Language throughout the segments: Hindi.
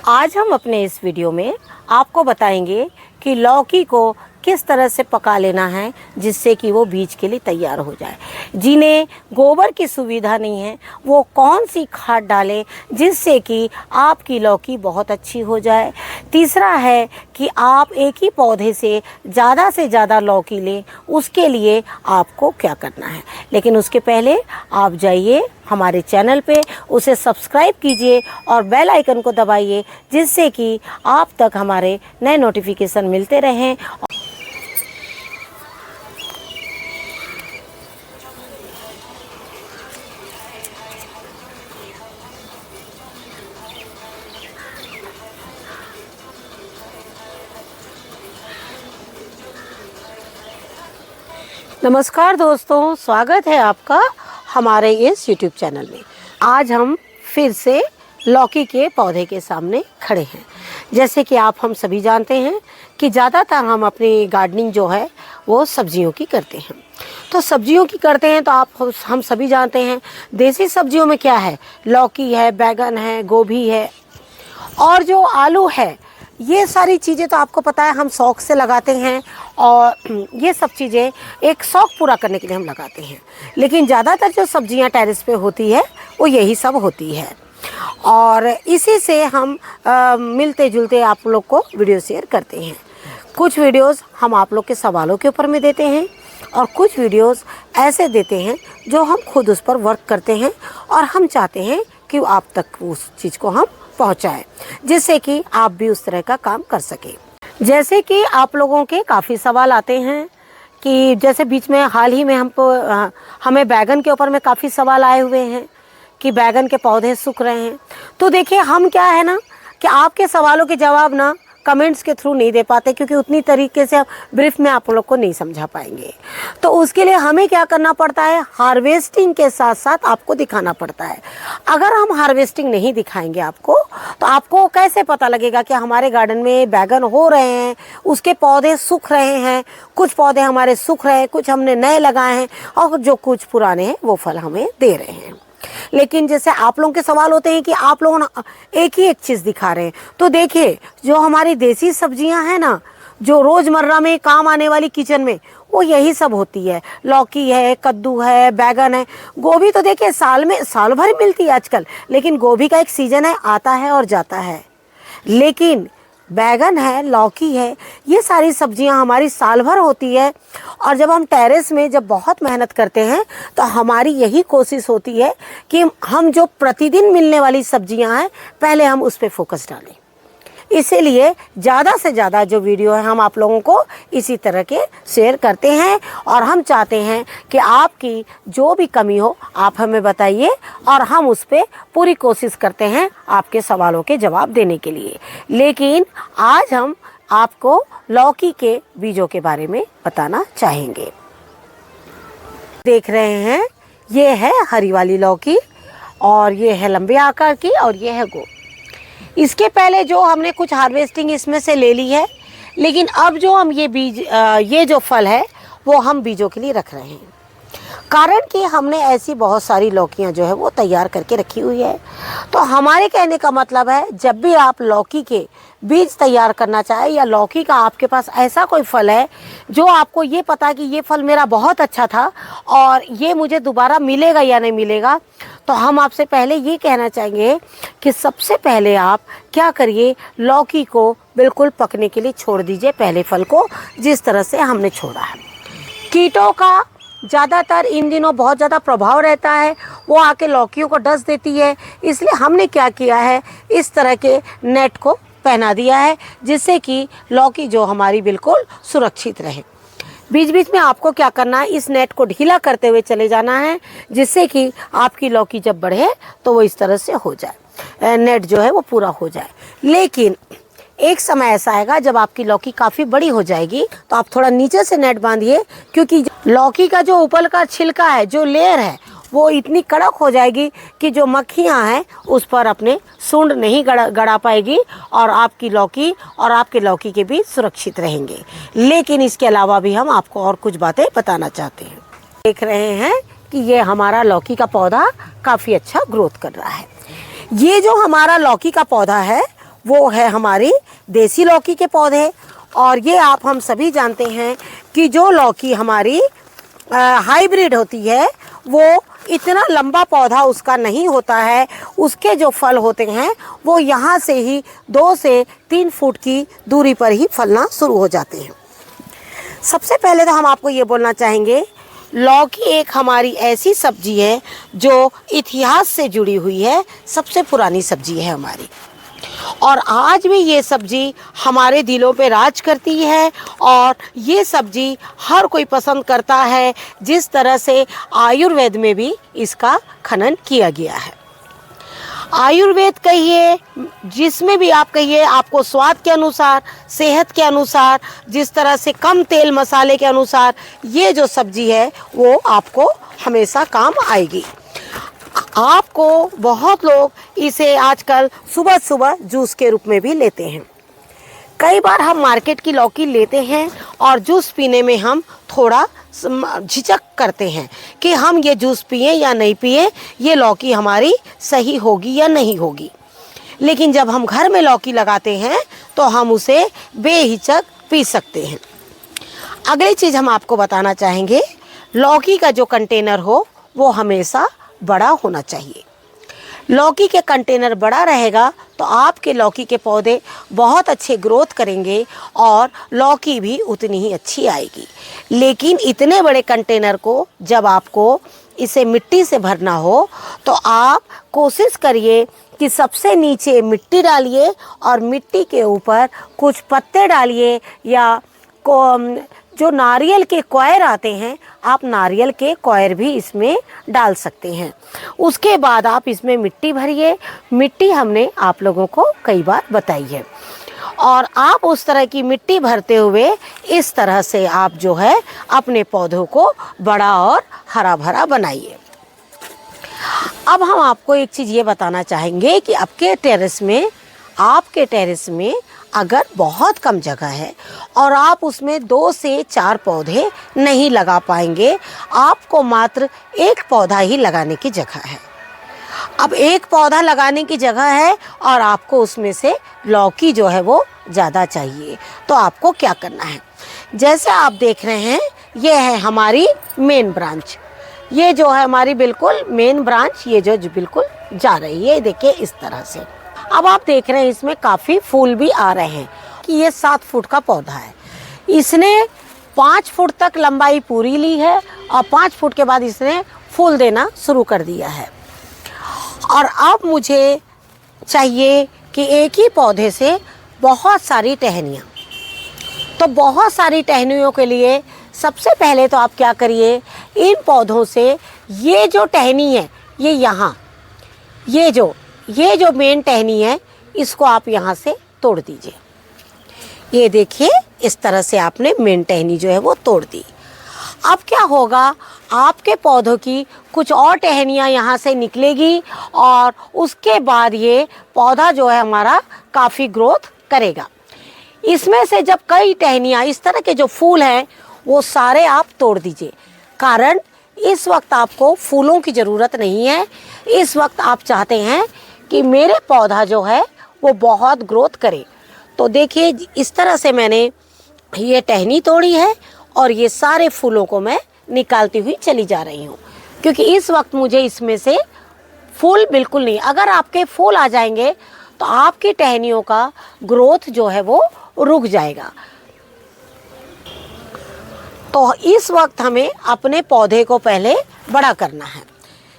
आज हम अपने इस वीडियो में आपको बताएंगे कि लौकी को किस तरह से पका लेना है जिससे कि वो बीज के लिए तैयार हो जाए। जिन्हें गोबर की सुविधा नहीं है वो कौन सी खाद डालें जिससे कि आपकी लौकी बहुत अच्छी हो जाए। तीसरा है कि आप एक ही पौधे से ज़्यादा लौकी लें, उसके लिए आपको क्या करना है। लेकिन उसके पहले आप जाइए हमारे चैनल पे, उसे सब्सक्राइब कीजिए और बेल आइकन को दबाइए जिससे कि आप तक हमारे नए नोटिफिकेशन मिलते रहें। नमस्कार दोस्तों, स्वागत है आपका हमारे इस YouTube चैनल में। आज हम फिर से लौकी के पौधे के सामने खड़े हैं। जैसे कि आप हम सभी जानते हैं कि ज़्यादातर हम अपनी गार्डनिंग जो है वो सब्जियों की करते हैं। तो सब्जियों की करते हैं तो हम सभी जानते हैं देसी सब्जियों में क्या है, लौकी है, बैगन है, गोभी है और जो आलू है। ये सारी चीज़ें तो आपको पता है हम शौक़ से लगाते हैं और ये सब चीज़ें एक शौक़ पूरा करने के लिए हम लगाते हैं। लेकिन ज़्यादातर जो सब्जियां टेरेस पे होती है वो यही सब होती है और इसी से हम मिलते जुलते आप लोग को वीडियो शेयर करते हैं। कुछ वीडियोस हम आप लोग के सवालों के ऊपर में देते हैं और कुछ वीडियोस ऐसे देते हैं जो हम खुद उस पर वर्क करते हैं और हम चाहते हैं कि आप तक उस चीज़ को हम पहुंचाएं जिससे कि आप भी उस तरह का काम कर सकें। जैसे कि आप लोगों के काफ़ी सवाल आते हैं कि जैसे बीच में हाल ही में हमें बैगन के ऊपर में काफ़ी सवाल आए हुए हैं कि बैगन के पौधे सूख रहे हैं। तो देखिए हम क्या है ना कि आपके सवालों के जवाब ना कमेंट्स के थ्रू नहीं दे पाते क्योंकि उतनी तरीके से ब्रीफ में आप लोग को नहीं समझा पाएंगे। तो उसके लिए हमें क्या करना पड़ता है, हार्वेस्टिंग के साथ साथ आपको दिखाना पड़ता है। अगर हम हार्वेस्टिंग नहीं दिखाएंगे आपको तो आपको कैसे पता लगेगा कि हमारे गार्डन में बैगन हो रहे हैं, उसके पौधे सूख रहे हैं। कुछ पौधे हमारे सूख रहे हैं, कुछ हमने नए लगाए हैं और जो कुछ पुराने हैं वो फल हमें दे रहे हैं। लेकिन जैसे आप लोगों के सवाल होते हैं कि आप लोग एक ही एक चीज़ दिखा रहे हैं। तो देखिए जो हमारी देसी सब्जियां हैं ना, जो रोज़मर्रा में काम आने वाली किचन में, वो यही सब होती है। लौकी है, कद्दू है, बैगन है, गोभी तो देखिए साल भर मिलती है आजकल। लेकिन गोभी का एक सीज़न है, आता है और जाता है। लेकिन बैगन है, लौकी है, ये सारी सब्जियां हमारी साल भर होती है। और जब हम टेरेस में जब बहुत मेहनत करते हैं तो हमारी यही कोशिश होती है कि हम जो प्रतिदिन मिलने वाली सब्जियां हैं पहले हम उस पर फोकस डालें। इसीलिए ज़्यादा से ज़्यादा जो वीडियो है हम आप लोगों को इसी तरह के शेयर करते हैं और हम चाहते हैं कि आपकी जो भी कमी हो आप हमें बताइए और हम उस पर पूरी कोशिश करते हैं आपके सवालों के जवाब देने के लिए। लेकिन आज हम आपको लौकी के बीजों के बारे में बताना चाहेंगे। देख रहे हैं ये है हरी वाली लौकी और ये है लंबे आकार की और ये है गोल। इसके पहले जो हमने कुछ हार्वेस्टिंग इसमें से ले ली है, लेकिन अब जो हम ये जो फल है वो हम बीजों के लिए रख रहे हैं। कारण कि हमने ऐसी बहुत सारी लौकियां जो है वो तैयार करके रखी हुई है। तो हमारे कहने का मतलब है जब भी आप लौकी के बीज तैयार करना चाहे या लौकी का आपके पास ऐसा कोई फल है जो आपको ये पता कि ये फल मेरा बहुत अच्छा था और ये मुझे दोबारा मिलेगा या नहीं मिलेगा, तो हम आपसे पहले ये कहना चाहेंगे कि सबसे पहले आप क्या करिए, लौकी को बिल्कुल पकने के लिए छोड़ दीजिए, पहले फल को जिस तरह से हमने छोड़ा है। कीटों का ज़्यादातर इन दिनों बहुत ज़्यादा प्रभाव रहता है, वो आके लौकियों को डस देती है। इसलिए हमने क्या किया है, इस तरह के नेट को पहना दिया है जिससे कि लौकी जो हमारी बिल्कुल सुरक्षित रहे। बीच बीच में आपको क्या करना है, इस नेट को ढीला करते हुए चले जाना है जिससे कि आपकी लौकी जब बढ़े तो वो इस तरह से हो जाए, नेट जो है वो पूरा हो जाए। लेकिन एक समय ऐसा आएगा जब आपकी लौकी काफ़ी बड़ी हो जाएगी तो आप थोड़ा नीचे से नेट बांधिए, क्योंकि लौकी का जो ऊपर का छिलका है, जो लेयर है, वो इतनी कड़क हो जाएगी कि जो मक्खियाँ हैं उस पर अपने सूंड नहीं गड़ा पाएगी और आपकी लौकी और आपके लौकी के भी सुरक्षित रहेंगे। लेकिन इसके अलावा भी हम आपको और कुछ बातें बताना चाहते हैं। देख रहे हैं कि ये हमारा लौकी का पौधा काफ़ी अच्छा ग्रोथ कर रहा है। ये जो हमारा लौकी का पौधा है वो है हमारी देसी लौकी के पौधे। और ये आप हम सभी जानते हैं कि जो लौकी हमारी हाइब्रिड होती है वो इतना लंबा पौधा उसका नहीं होता है। उसके जो फल होते हैं वो यहाँ से ही 2 से 3 फुट की दूरी पर ही फलना शुरू हो जाते हैं। सबसे पहले तो हम आपको ये बोलना चाहेंगे, लौकी एक हमारी ऐसी सब्जी है जो इतिहास से जुड़ी हुई है, सबसे पुरानी सब्जी है हमारी। और आज भी ये सब्जी हमारे दिलों पे राज करती है और ये सब्जी हर कोई पसंद करता है। जिस तरह से आयुर्वेद में भी इसका खनन किया गया है। आयुर्वेद कहिए, जिसमें भी आप कहिए, आपको स्वाद के अनुसार, सेहत के अनुसार, जिस तरह से कम तेल मसाले के अनुसार ये जो सब्जी है वो आपको हमेशा काम आएगी। आपको बहुत लोग इसे आजकल सुबह सुबह जूस के रूप में भी लेते हैं। कई बार हम मार्केट की लौकी लेते हैं और जूस पीने में हम थोड़ा झिझक करते हैं कि हम ये जूस पिए या नहीं पिए, ये लौकी हमारी सही होगी या नहीं होगी। लेकिन जब हम घर में लौकी लगाते हैं तो हम उसे बेहिचक पी सकते हैं। अगली चीज़ हम आपको बताना चाहेंगे, लौकी का जो कंटेनर हो वो हमेशा बड़ा होना चाहिए। लौकी के कंटेनर बड़ा रहेगा तो आपके लौकी के पौधे बहुत अच्छे ग्रोथ करेंगे और लौकी भी उतनी ही अच्छी आएगी। लेकिन इतने बड़े कंटेनर को जब आपको इसे मिट्टी से भरना हो तो आप कोशिश करिए कि सबसे नीचे मिट्टी डालिए और मिट्टी के ऊपर कुछ पत्ते डालिए, या जो नारियल के कॉयर आते हैं, आप नारियल के कॉयर भी इसमें डाल सकते हैं। उसके बाद आप इसमें मिट्टी भरिए। मिट्टी हमने आप लोगों को कई बार बताई है और आप उस तरह की मिट्टी भरते हुए इस तरह से आप जो है अपने पौधों को बड़ा और हरा भरा बनाइए। अब हम आपको एक चीज़ ये बताना चाहेंगे कि आपके टेरेस में अगर बहुत कम जगह है और आप उसमें 2 से 4 पौधे नहीं लगा पाएंगे, आपको मात्र 1 पौधा ही लगाने की जगह है। अब 1 पौधा लगाने की जगह है और आपको उसमें से लौकी जो है वो ज़्यादा चाहिए, तो आपको क्या करना है? जैसे आप देख रहे हैं, ये है हमारी मेन ब्रांच। ये जो है हमारी बिल्कुल मेन ब्रांच, ये जो बिल्कुल जा रही है, देखिए इस तरह से। अब आप देख रहे हैं इसमें काफ़ी फूल भी आ रहे हैं कि ये 7 फुट का पौधा है। इसने 5 फुट तक लंबाई पूरी ली है और 5 फुट के बाद इसने फूल देना शुरू कर दिया है। और अब मुझे चाहिए कि एक ही पौधे से बहुत सारी टहनियाँ। तो बहुत सारी टहनियों के लिए सबसे पहले तो आप क्या करिए, इन पौधों से ये जो टहनी है, ये यहाँ, ये जो मेन टहनी है, इसको आप यहाँ से तोड़ दीजिए। ये देखिए इस तरह से आपने मेन टहनी जो है वो तोड़ दी। अब क्या होगा, आपके पौधों की कुछ और टहनियाँ यहाँ से निकलेगी और उसके बाद ये पौधा जो है हमारा काफ़ी ग्रोथ करेगा। इसमें से जब कई टहनियाँ, इस तरह के जो फूल हैं वो सारे आप तोड़ दीजिए, कारण इस वक्त आपको फूलों की ज़रूरत नहीं है। इस वक्त आप चाहते हैं कि मेरे पौधा जो है वो बहुत ग्रोथ करे। तो देखिए इस तरह से मैंने ये टहनी तोड़ी है और ये सारे फूलों को मैं निकालती हुई चली जा रही हूँ, क्योंकि इस वक्त मुझे इसमें से फूल बिल्कुल नहीं। अगर आपके फूल आ जाएंगे तो आपकी टहनियों का ग्रोथ जो है वो रुक जाएगा। तो इस वक्त हमें अपने पौधे को पहले बड़ा करना है।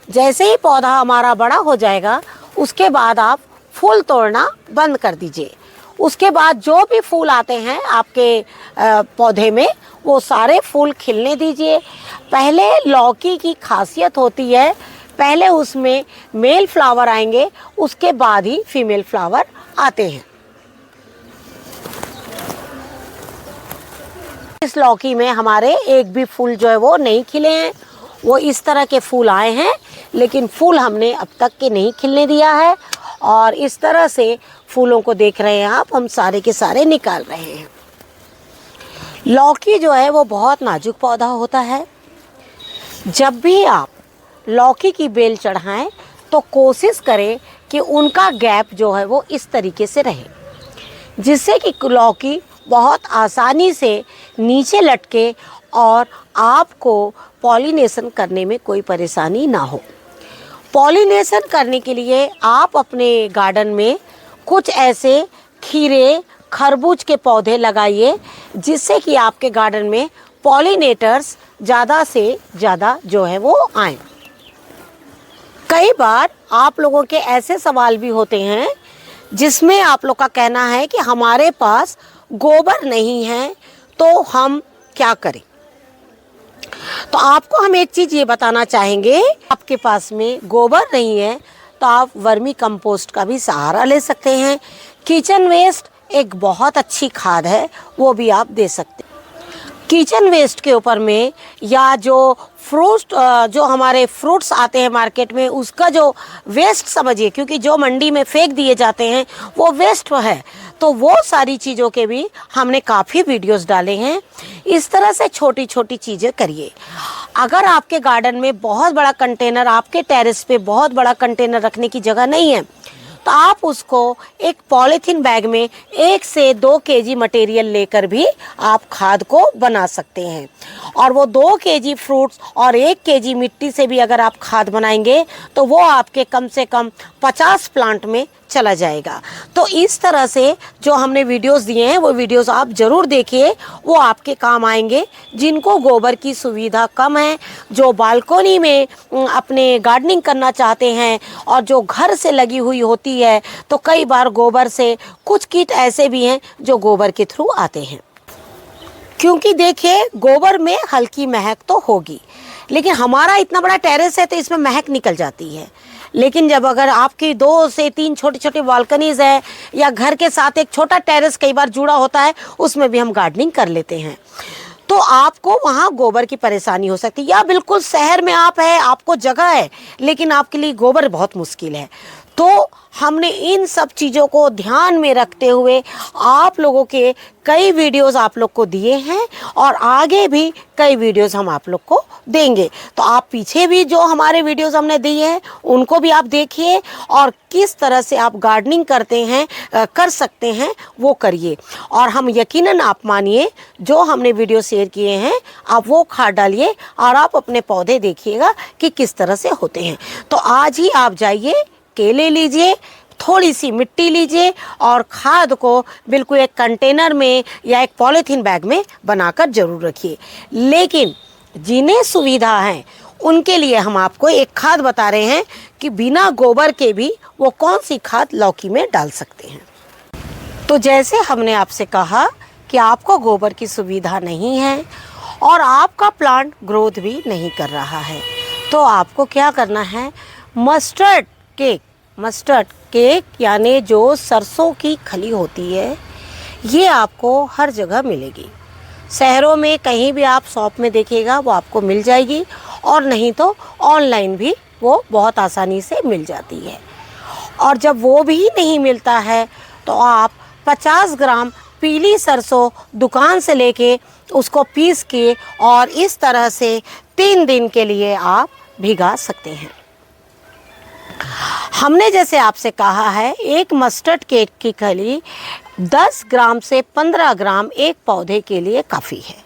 जैसे ही पौधा हमारा बड़ा हो जाएगा उसके बाद आप फूल तोड़ना बंद कर दीजिए। उसके बाद जो भी फूल आते हैं आपके पौधे में, वो सारे फूल खिलने दीजिए। पहले लौकी की खासियत होती है, पहले उसमें मेल फ्लावर आएंगे, उसके बाद ही फीमेल फ्लावर आते हैं। इस लौकी में हमारे एक भी फूल जो है वो नहीं खिले हैं। वो इस तरह के फूल आए हैं, लेकिन फूल हमने अब तक के नहीं खिलने दिया है। और इस तरह से फूलों को देख रहे हैं आप, हम सारे के सारे निकाल रहे हैं। लौकी जो है वो बहुत नाजुक पौधा होता है। जब भी आप लौकी की बेल चढ़ाएं तो कोशिश करें कि उनका गैप जो है वो इस तरीके से रहे, जिससे कि लौकी बहुत आसानी से नीचे लटके और आपको पॉलिनेशन करने में कोई परेशानी ना हो। पॉलिनेशन करने के लिए आप अपने गार्डन में कुछ ऐसे खीरे, खरबूज के पौधे लगाइए, जिससे कि आपके गार्डन में पॉलिनेटर्स ज़्यादा से ज़्यादा जो है वो आएँ। कई बार आप लोगों के ऐसे सवाल भी होते हैं जिसमें आप लोग का कहना है कि हमारे पास गोबर नहीं है तो हम क्या करें। तो आपको हम एक चीज़ ये बताना चाहेंगे, आपके पास में गोबर नहीं है तो आप वर्मी कंपोस्ट का भी सहारा ले सकते हैं। किचन वेस्ट एक बहुत अच्छी खाद है, वो भी आप दे सकते हैं। किचन वेस्ट के ऊपर में या जो जो हमारे फ्रूट्स आते हैं मार्केट में, उसका जो वेस्ट समझिए, क्योंकि जो मंडी में फेंक दिए जाते हैं वो वेस्ट है, तो वो सारी चीज़ों के भी हमने काफ़ी वीडियोस डाले हैं। इस तरह से छोटी छोटी चीज़ें करिए। अगर आपके गार्डन में बहुत बड़ा कंटेनर, आपके टेरेस पे बहुत बड़ा कंटेनर रखने की जगह नहीं है, तो आप उसको एक पॉलीथीन बैग में 1 से 2 केजी मटेरियल लेकर भी आप खाद को बना सकते हैं। और वो 2 केजी फ्रूट्स और 1 केजी मिट्टी से भी अगर आप खाद बनाएंगे तो वो आपके कम से कम 50 प्लांट में चला जाएगा। तो इस तरह से जो हमने वीडियोस दिए हैं वो वीडियोस आप ज़रूर देखिए, वो आपके काम आएंगे। जिनको गोबर की सुविधा कम है, जो बालकोनी में अपने गार्डनिंग करना चाहते हैं और जो घर से लगी हुई होती है, तो कई बार गोबर से कुछ कीट ऐसे भी हैं जो गोबर के थ्रू आते हैं। क्योंकि देखिए, गोबर में हल्की महक तो होगी, लेकिन हमारा इतना बड़ा टेरेस है तो इसमें महक निकल जाती है। लेकिन जब अगर आपकी 2 से 3 छोटे छोटे बालकनीज है या घर के साथ एक छोटा टेरेस कई बार जुड़ा होता है, उसमें भी हम गार्डनिंग कर लेते हैं, तो आपको वहाँ गोबर की परेशानी हो सकती है। या बिल्कुल शहर में आप है, आपको जगह है, लेकिन आपके लिए गोबर बहुत मुश्किल है। तो हमने इन सब चीज़ों को ध्यान में रखते हुए आप लोगों के कई वीडियोस आप लोग को दिए हैं और आगे भी कई वीडियोस हम आप लोग को देंगे। तो आप पीछे भी जो हमारे वीडियोस हमने दिए हैं उनको भी आप देखिए और किस तरह से आप गार्डनिंग करते हैं, कर सकते हैं, वो करिए। और हम यकीनन, आप मानिए, जो हमने वीडियो शेयर किए हैं आप वो खाद डालिए और आप अपने पौधे देखिएगा कि किस तरह से होते हैं। तो आज ही आप जाइए, केले लीजिए, थोड़ी सी मिट्टी लीजिए और खाद को बिल्कुल एक कंटेनर में या एक पॉलीथीन बैग में बनाकर जरूर रखिए। लेकिन जिन्हें सुविधा है उनके लिए हम आपको एक खाद बता रहे हैं कि बिना गोबर के भी वो कौन सी खाद लौकी में डाल सकते हैं। तो जैसे हमने आपसे कहा कि आपको गोबर की सुविधा नहीं है और आपका प्लांट ग्रोथ भी नहीं कर रहा है, तो आपको क्या करना है, मस्टर्ड केक यानी जो सरसों की खली होती है, ये आपको हर जगह मिलेगी। शहरों में कहीं भी आप शॉप में देखिएगा वो आपको मिल जाएगी, और नहीं तो ऑनलाइन भी वो बहुत आसानी से मिल जाती है। और जब वो भी नहीं मिलता है तो आप 50 ग्राम पीली सरसों दुकान से लेके उसको पीस के और इस तरह से 3 दिन के लिए आप भिगा सकते हैं। हमने जैसे आपसे कहा है, एक मस्टर्ड केक की खली 10 ग्राम से 15 ग्राम एक पौधे के लिए काफ़ी है।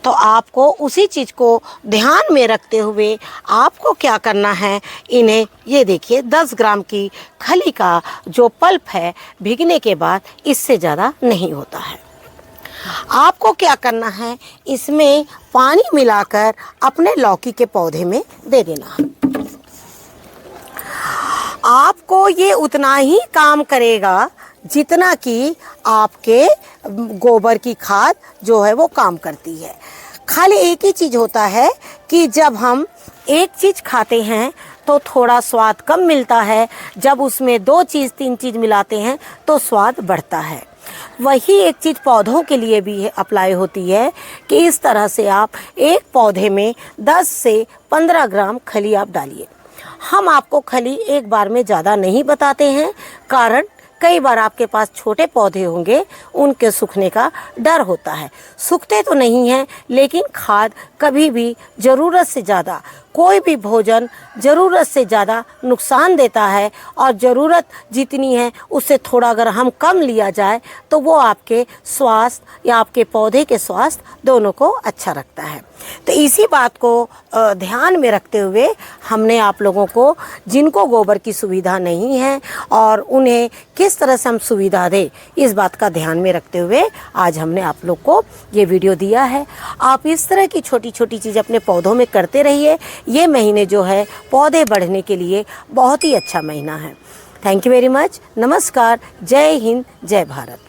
तो आपको उसी चीज़ को ध्यान में रखते हुए आपको क्या करना है, इन्हें ये देखिए 10 ग्राम की खली का जो पल्प है भीगने के बाद इससे ज़्यादा नहीं होता है। आपको क्या करना है, इसमें पानी मिलाकर अपने लौकी के पौधे में दे देना। आपको ये उतना ही काम करेगा जितना कि आपके गोबर की खाद जो है वो काम करती है। खाली एक ही चीज़ होता है कि जब हम एक चीज़ खाते हैं तो थोड़ा स्वाद कम मिलता है, जब उसमें 2 चीज़ 3 चीज़ मिलाते हैं तो स्वाद बढ़ता है। वही एक चीज़ पौधों के लिए भी अप्लाई होती है कि इस तरह से आप एक पौधे में 10 से 15 ग्राम खली आप डालिए। हम आपको खली एक बार में ज़्यादा नहीं बताते हैं, कारण कई बार आपके पास छोटे पौधे होंगे, उनके सूखने का डर होता है। सूखते तो नहीं हैं, लेकिन खाद कभी भी ज़रूरत से ज़्यादा कोई भी भोजन ज़रूरत से ज़्यादा नुकसान देता है और ज़रूरत जितनी है उससे थोड़ा अगर हम कम लिया जाए तो वो आपके स्वास्थ्य या आपके पौधे के स्वास्थ्य दोनों को अच्छा रखता है। तो इसी बात को ध्यान में रखते हुए हमने आप लोगों को, जिनको गोबर की सुविधा नहीं है और उन्हें किस तरह से हम सुविधा दें, इस बात का ध्यान में रखते हुए आज हमने आप लोग को ये वीडियो दिया है। आप इस तरह की छोटी छोटी चीज़ अपने पौधों में करते रहिए। ये महीने जो है पौधे बढ़ने के लिए बहुत ही अच्छा महीना है। Thank you very much. नमस्कार। जय हिंद, जय भारत।